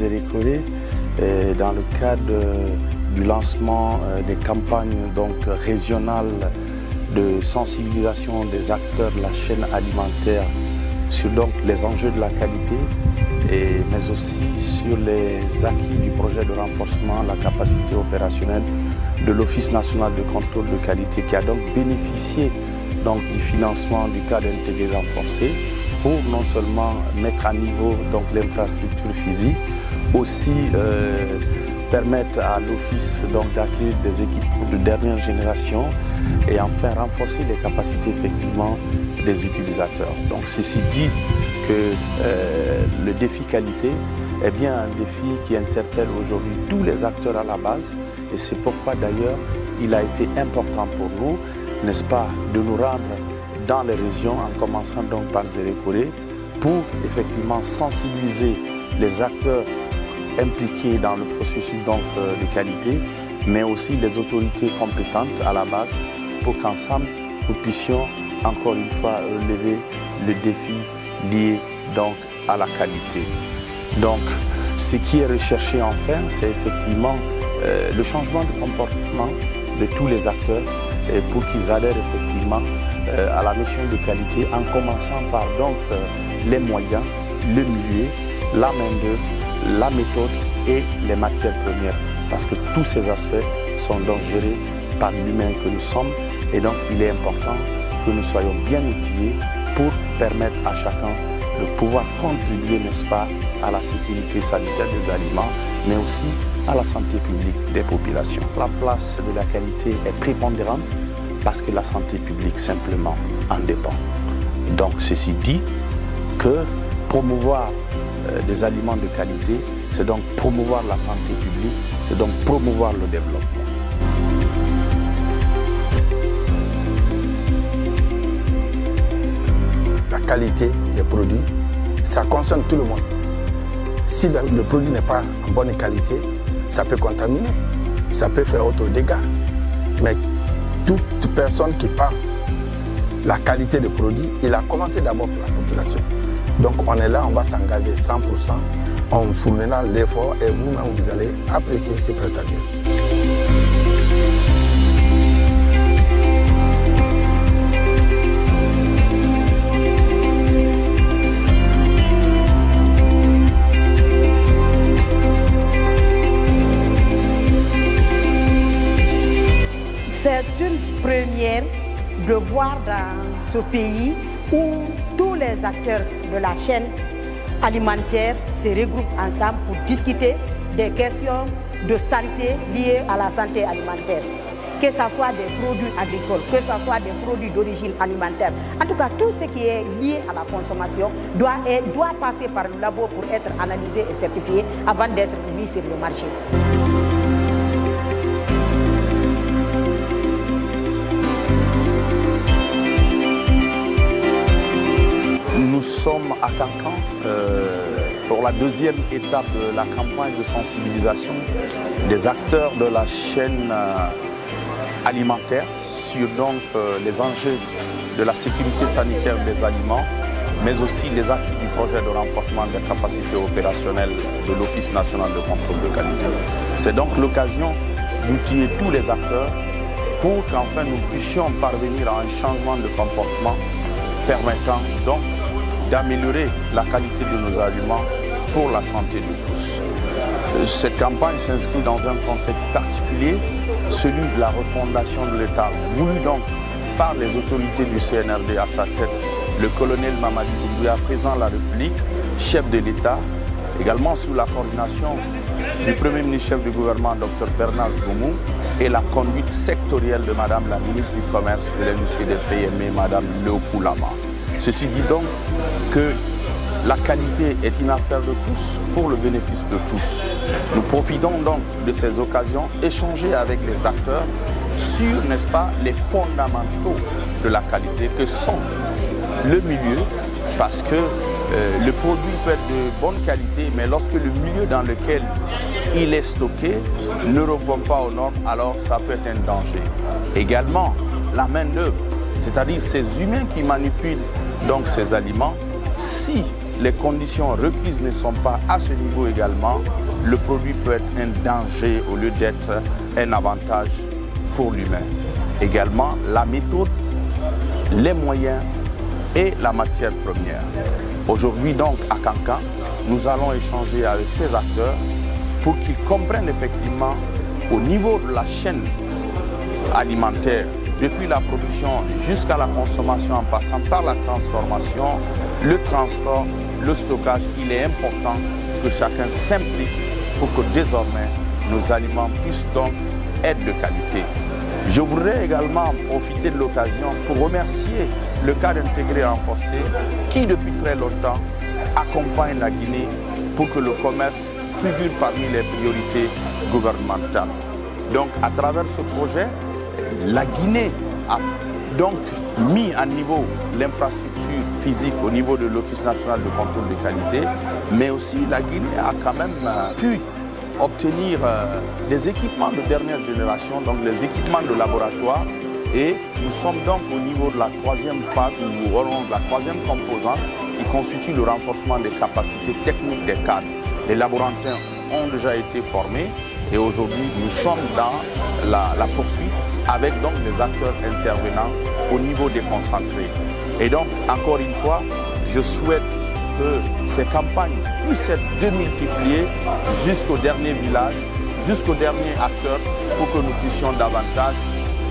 Zérékoré, dans le cadre du lancement des campagnes donc, régionales de sensibilisation des acteurs de la chaîne alimentaire sur donc, les enjeux de la qualité, mais aussi sur les acquis du projet de renforcement, la capacité opérationnelle de l'Office national de contrôle de qualité qui a donc bénéficié donc, du financement du cadre intégré renforcé pour non seulement mettre à niveau l'infrastructure physique, aussi permettre à l'Office d'acquérir des équipements de dernière génération et enfin renforcer les capacités effectivement des utilisateurs. Donc ceci dit que le défi qualité est bien un défi qui interpelle aujourd'hui tous les acteurs à la base et c'est pourquoi d'ailleurs il a été important pour nous, n'est-ce pas, de nous rendre dans les régions en commençant donc par Zérékoré pour effectivement sensibiliser les acteurs impliqués dans le processus de qualité, mais aussi les autorités compétentes à la base pour qu'ensemble nous puissions encore une fois relever le défi lié donc à la qualité. Donc ce qui est recherché enfin, c'est effectivement le changement de comportement de tous les acteurs et pour qu'ils adhèrent effectivement à la notion de qualité en commençant par donc les moyens, le milieu, la main-d'œuvre, la méthode et les matières premières. Parce que tous ces aspects sont donc gérés par l'humain que nous sommes et donc il est important que nous soyons bien outillés pour permettre à chacun de pouvoir contribuer, n'est-ce pas, à la sécurité sanitaire des aliments, mais aussi à la santé publique des populations. La place de la qualité est prépondérante parce que la santé publique simplement en dépend. Donc ceci dit que promouvoir des aliments de qualité, c'est donc promouvoir la santé publique, c'est donc promouvoir le développement. La qualité des produits, ça concerne tout le monde. Si le produit n'est pas en bonne qualité, ça peut contaminer, ça peut faire autre dégâts. Mais toute personne qui pense la qualité du produit, il a commencé d'abord pour la population. Donc on est là, on va s'engager 100%, on fournira l'effort et vous-même vous allez apprécier ces prétendus. C'est une première de voir dans ce pays où tous les acteurs de la chaîne alimentaire se regroupent ensemble pour discuter des questions de santé liées à la santé alimentaire. Que ce soit des produits agricoles, que ce soit des produits d'origine alimentaire. En tout cas, tout ce qui est lié à la consommation doit passer par le labo pour être analysé et certifié avant d'être mis sur le marché. Nous sommes à Cancan pour la deuxième étape de la campagne de sensibilisation des acteurs de la chaîne alimentaire sur donc, les enjeux de la sécurité sanitaire des aliments, mais aussi les actes du projet de renforcement des capacités opérationnelles de l'Office national de contrôle de qualité. C'est donc l'occasion d'outiller tous les acteurs pour qu'enfin nous puissions parvenir à un changement de comportement permettant donc d'améliorer la qualité de nos aliments pour la santé de tous. Cette campagne s'inscrit dans un contexte particulier, celui de la refondation de l'État, voulu donc par les autorités du CNRD à sa tête, le colonel Mamadi Doumbouya, président de la République, chef de l'État, également sous la coordination du Premier ministre chef du gouvernement, Dr Bernard Goumou, et la conduite sectorielle de Madame la ministre du Commerce, de l'Industrie des PME, Madame Leopold Lama. Ceci dit donc que la qualité est une affaire de tous pour le bénéfice de tous. Nous profitons donc de ces occasions, échanger avec les acteurs sur, n'est-ce pas, les fondamentaux de la qualité que sont le milieu, parce que le produit peut être de bonne qualité, mais lorsque le milieu dans lequel il est stocké ne répond pas aux normes, alors ça peut être un danger. Également, la main-d'œuvre, c'est-à-dire ces humains qui manipulent donc ces aliments, si les conditions requises ne sont pas à ce niveau également, le produit peut être un danger au lieu d'être un avantage pour l'humain. Également, la méthode, les moyens et la matière première. Aujourd'hui donc à Kankan, nous allons échanger avec ces acteurs pour qu'ils comprennent effectivement au niveau de la chaîne alimentaire, depuis la production jusqu'à la consommation en passant par la transformation, le transport, le stockage, il est important que chacun s'implique pour que désormais nos aliments puissent donc être de qualité. Je voudrais également profiter de l'occasion pour remercier le cadre intégré renforcé qui depuis très longtemps accompagne la Guinée pour que le commerce figure parmi les priorités gouvernementales. Donc à travers ce projet, la Guinée a donc mis à niveau l'infrastructure physique au niveau de l'Office national de contrôle de qualité, mais aussi la Guinée a quand même pu obtenir des équipements de dernière génération, donc les équipements de laboratoire, et nous sommes donc au niveau de la troisième phase, ou la troisième composante qui constitue le renforcement des capacités techniques des cadres. Les laborantins ont déjà été formés et aujourd'hui nous sommes dans la poursuite avec donc des acteurs intervenants au niveau déconcentré. Et donc encore une fois, je souhaite que ces campagnes puissent être démultipliées jusqu'au dernier village, jusqu'au dernier acteur, pour que nous puissions davantage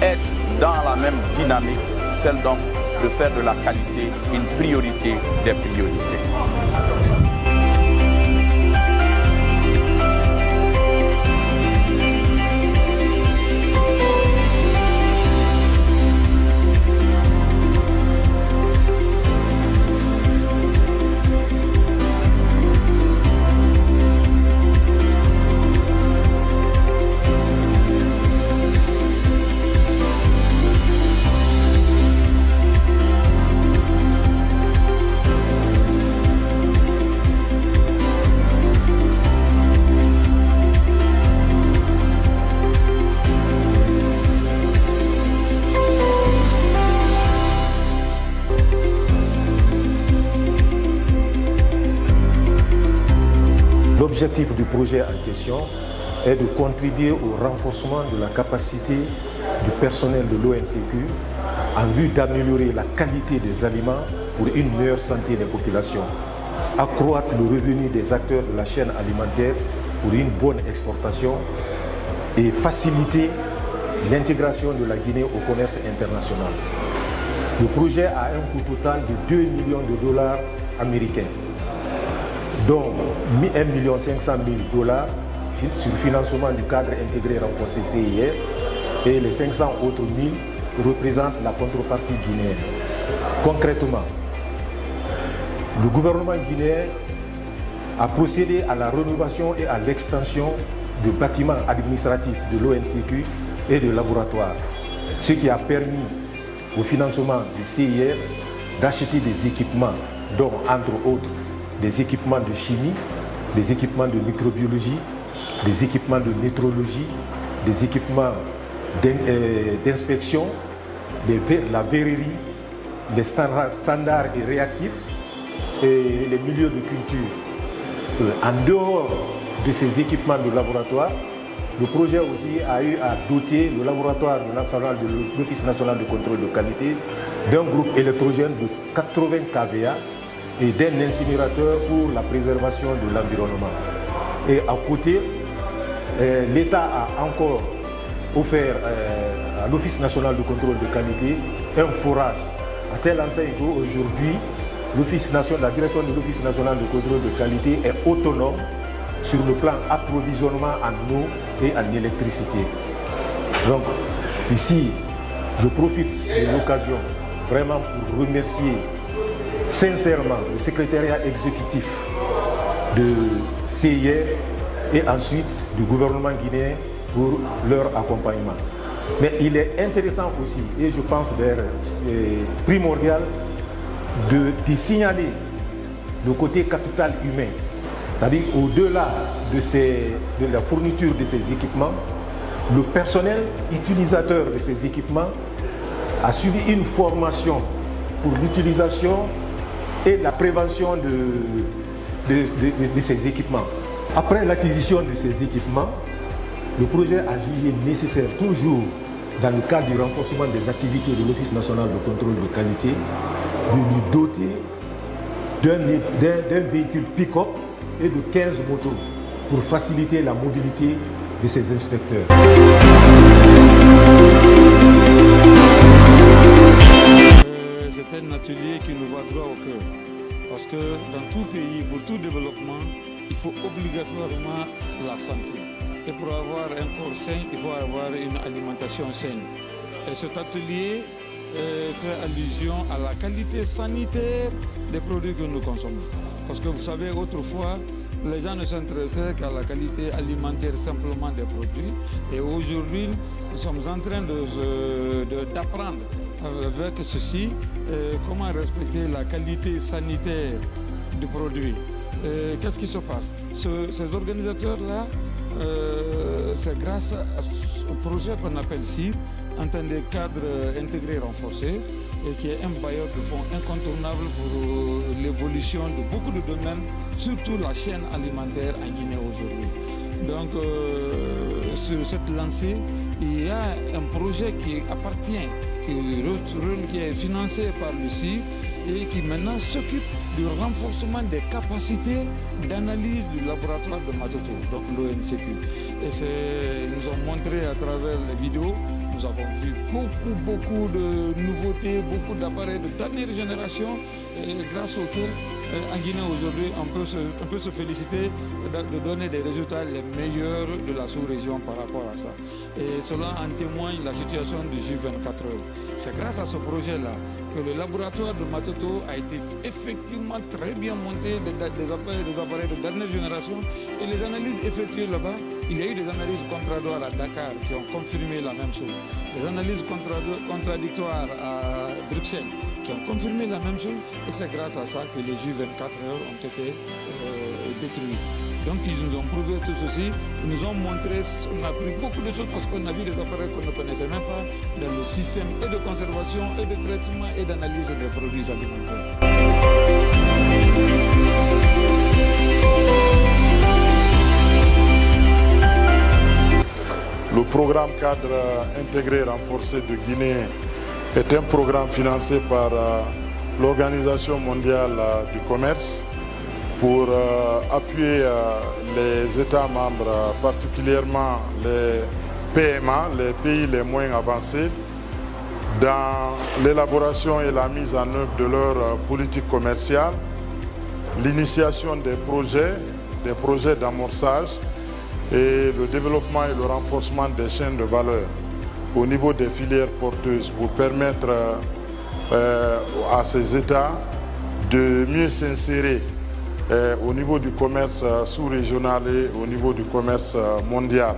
être dans la même dynamique, celle donc de faire de la qualité une priorité des priorités. L'objectif du projet en question est de contribuer au renforcement de la capacité du personnel de l'ONCQ en vue d'améliorer la qualité des aliments pour une meilleure santé des populations, accroître le revenu des acteurs de la chaîne alimentaire pour une bonne exportation et faciliter l'intégration de la Guinée au commerce international. Le projet a un coût total de 2 millions de dollars américains, dont 1 500 000 $ sur le financement du cadre intégré renforcé CIR et les 500 autres 1000 représentent la contrepartie guinéenne. Concrètement, le gouvernement guinéen a procédé à la rénovation et à l'extension de bâtiments administratifs de l'ONCQ et de laboratoires, ce qui a permis au financement du CIR d'acheter des équipements, dont entre autres des équipements de chimie, des équipements de microbiologie, des équipements de métrologie, des équipements d'inspection, la verrerie, les standards et réactifs et les milieux de culture. En dehors de ces équipements de laboratoire, le projet aussi a eu à doter le laboratoire de l'Office national de contrôle de qualité d'un groupe électrogène de 80 kVA et d'un incinérateur pour la préservation de l'environnement. Et à côté, l'État a encore offert à l'Office national de contrôle de qualité un forage à telle enseigne qu'aujourd'hui, la direction de l'Office national de contrôle de qualité est autonome sur le plan approvisionnement en eau et en électricité. Donc ici, je profite de l'occasion vraiment pour remercier sincèrement le secrétariat exécutif de CIR et ensuite du gouvernement guinéen pour leur accompagnement. Mais il est intéressant aussi, et je pense primordial, de signaler le côté capital humain. C'est-à-dire au-delà de la fourniture de ces équipements, le personnel utilisateur de ces équipements a suivi une formation pour l'utilisation et la prévention de ces équipements. Après l'acquisition de ces équipements, le projet a jugé nécessaire, toujours dans le cadre du renforcement des activités de l'Office national de contrôle de qualité, de lui doter d'un véhicule pick-up et de 15 motos pour faciliter la mobilité de ces inspecteurs. C'est un atelier qui nous va droit au cœur. Parce que dans tout pays, pour tout développement, il faut obligatoirement la santé. Et pour avoir un corps sain, il faut avoir une alimentation saine. Et cet atelier fait allusion à la qualité sanitaire des produits que nous consommons. Parce que vous savez, autrefois, les gens ne s'intéressaient qu'à la qualité alimentaire simplement des produits. Et aujourd'hui, nous sommes en train d'apprendre avec ceci comment respecter la qualité sanitaire du produit. Qu'est-ce qui se passe? Ces organisateurs-là, c'est grâce au projet qu'on appelle CIR, entendez cadre intégré renforcé, et qui est un bailleur de fonds incontournable pour l'évolution de beaucoup de domaines, surtout la chaîne alimentaire en Guinée aujourd'hui. Donc, sur cette lancée, il y a un projet qui appartient, qui est financé par le CIR et qui maintenant s'occupe du renforcement des capacités d'analyse du laboratoire de Matoto, donc l'ONCQ. Et ils nous ont montré à travers les vidéos, nous avons vu beaucoup de nouveautés, beaucoup d'appareils de dernière génération, grâce auxquels en Guinée aujourd'hui on peut se féliciter de donner des résultats les meilleurs de la sous-région par rapport à ça. Et cela en témoigne la situation du J24 heures. C'est grâce à ce projet-là que le laboratoire de Matoto a été effectivement très bien monté, des appareils de dernière génération, et les analyses effectuées là-bas, il y a eu des analyses contradictoires à Dakar qui ont confirmé la même chose, des analyses contradictoires à Bruxelles qui ont confirmé la même chose, et c'est grâce à ça que les J24 heures ont été détruits. Donc ils nous ont prouvé tout ceci, ils nous ont montré, on a appris beaucoup de choses parce qu'on a vu des appareils qu'on ne connaissait même pas dans le système et de conservation et de traitement et d'analyse des produits alimentaires. Le programme cadre intégré renforcé de Guinée est un programme financé par l'Organisation mondiale du commerce pour appuyer les États membres, particulièrement les PMA, les pays les moins avancés, dans l'élaboration et la mise en œuvre de leur politique commerciale, l'initiation des projets d'amorçage et le développement et le renforcement des chaînes de valeur au niveau des filières porteuses pour permettre à ces États de mieux s'insérer au niveau du commerce sous-régional et au niveau du commerce mondial.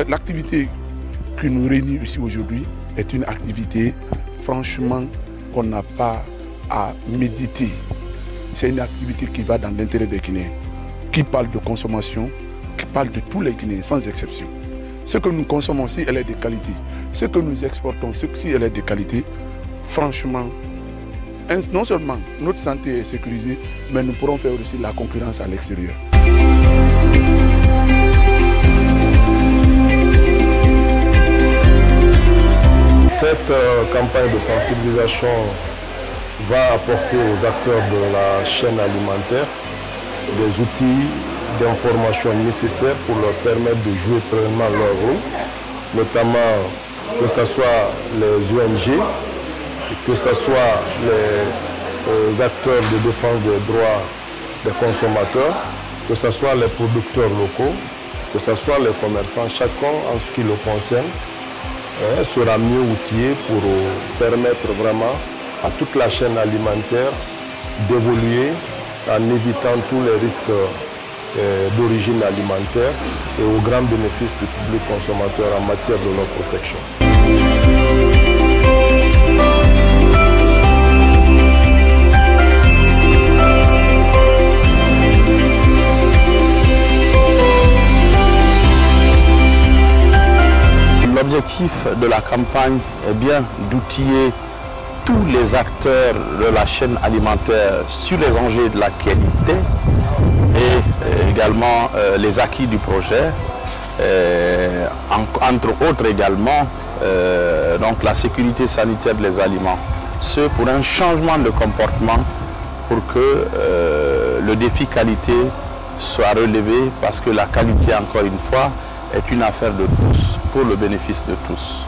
L'activité qui nous réunit ici aujourd'hui est une activité franchement qu'on n'a pas à méditer. C'est une activité qui va dans l'intérêt des Guinéens, qui parle de consommation, qui parle de tous les Guinéens sans exception. Ce que nous consommons, si elle est de qualité, ce que nous exportons, si elle est de qualité, franchement, non seulement notre santé est sécurisée, mais nous pourrons faire aussi la concurrence à l'extérieur. Cette campagne de sensibilisation va apporter aux acteurs de la chaîne alimentaire des outils d'information nécessaires pour leur permettre de jouer pleinement leur rôle, notamment que ce soit les ONG, que ce soit les acteurs de défense des droits des consommateurs, que ce soit les producteurs locaux, que ce soit les commerçants, chacun en ce qui le concerne sera mieux outillé pour permettre vraiment à toute la chaîne alimentaire d'évoluer en évitant tous les risques d'origine alimentaire et au grand bénéfice du public consommateur en matière de leur protection. campagne est bien d'outiller tous les acteurs de la chaîne alimentaire sur les enjeux de la qualité et également les acquis du projet, entre autres également donc la sécurité sanitaire des aliments. Ce pour un changement de comportement pour que le défi qualité soit relevé, parce que la qualité, encore une fois, est une affaire de tous, pour le bénéfice de tous.